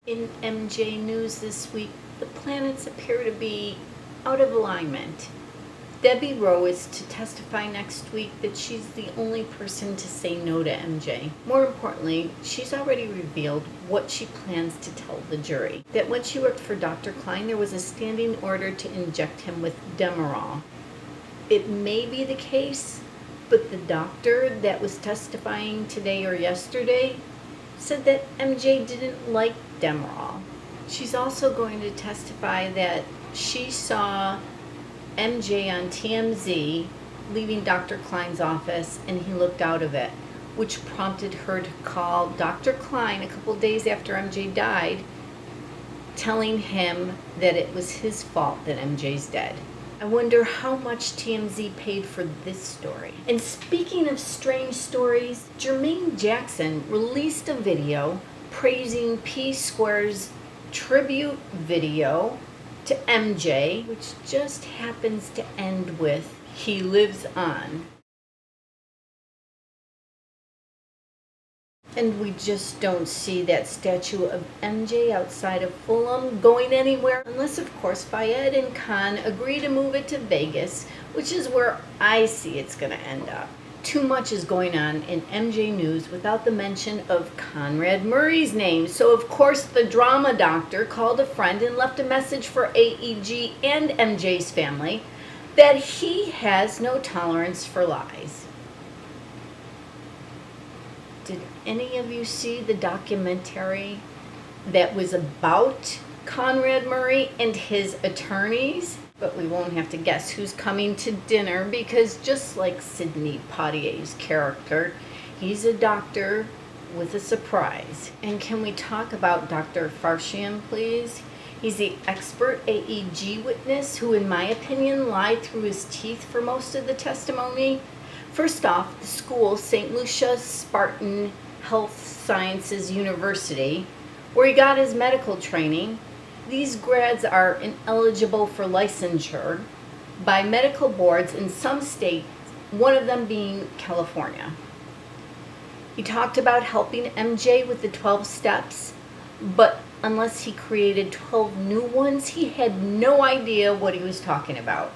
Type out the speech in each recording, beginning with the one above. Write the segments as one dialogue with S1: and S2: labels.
S1: In MJ News this week, the planets appear to be out of alignment. Debbie Rowe is to testify next week that she's the only person to say no to MJ. More importantly, she's already revealed what she plans to tell the jury. That when she worked for Dr. Klein, there was a standing order to inject him with Demerol. It may be the case, but the doctor that was testifying today or yesterday said that MJ didn't like Demerol. She's also going to testify that she saw MJ on TMZ leaving Dr. Klein's office and he looked out of it, which prompted her to call Dr. Klein a couple days after MJ died, telling him that it was his fault that MJ's dead. I wonder how much TMZ paid for this story. And speaking of strange stories, Jermaine Jackson released a video praising P-Square's tribute video to MJ, which just happens to end with "He lives on." And we just don't see that statue of MJ outside of Fulham going anywhere, unless of course Fayed and Khan agree to move it to Vegas, which is where I see it's going to end up. Too much is going on in MJ News without the mention of Conrad Murray's name. So of course the drama doctor called a friend and left a message for AEG and MJ's family that he has no tolerance for lies. Did any of you see the documentary that was about Conrad Murray and his attorneys? But we won't have to guess who's coming to dinner, because just like Sidney Poitier's character, he's a doctor with a surprise. And can we talk about Dr. Farshchian, please? He's the expert AEG witness who, in my opinion, lied through his teeth for most of the testimony. First off, the school, St. Lucia Spartan Health Sciences University, where he got his medical training. These grads are ineligible for licensure by medical boards in some states, one of them being California. He talked about helping MJ with the 12 steps, but unless he created 12 new ones, he had no idea what he was talking about.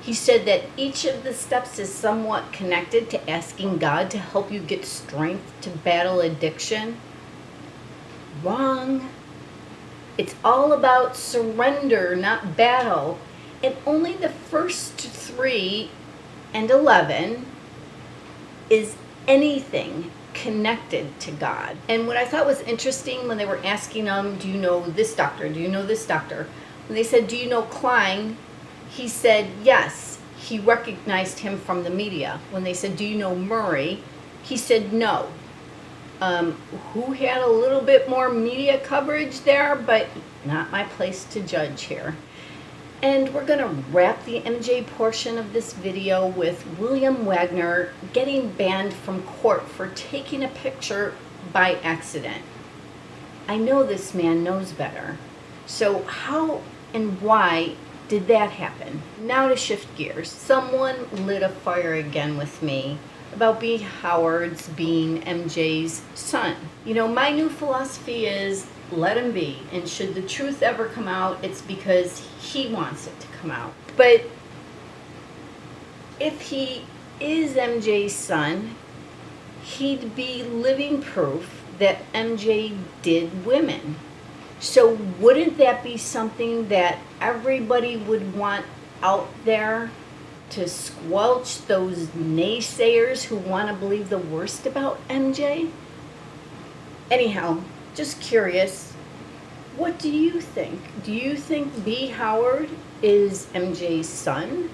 S1: He said that each of the steps is somewhat connected to asking God to help you get strength to battle addiction. Wrong. It's all about surrender, not battle. And only the first 3 and 11 is anything connected to God. And what I thought was interesting when they were asking him, do you know this doctor? Do you know this doctor? When they said, do you know Klein? He said yes, he recognized him from the media. When they said, do you know Murray? He said no. Who had a little bit more media coverage there, but not my place to judge here. And we're going to wrap the MJ portion of this video with William Wagner getting banned from court for taking a picture by accident. I know this man knows better. So how and why did that happen? Now to shift gears. Someone lit a fire again with me about B. Howard's being MJ's son. You know, my new philosophy is let him be, and should the truth ever come out, it's because he wants it to come out. But if he is MJ's son, he'd be living proof that MJ did women. So wouldn't that be something that everybody would want out there to squelch those naysayers who want to believe the worst about MJ? Anyhow, just curious, what do you think? Do you think B. Howard is MJ's son?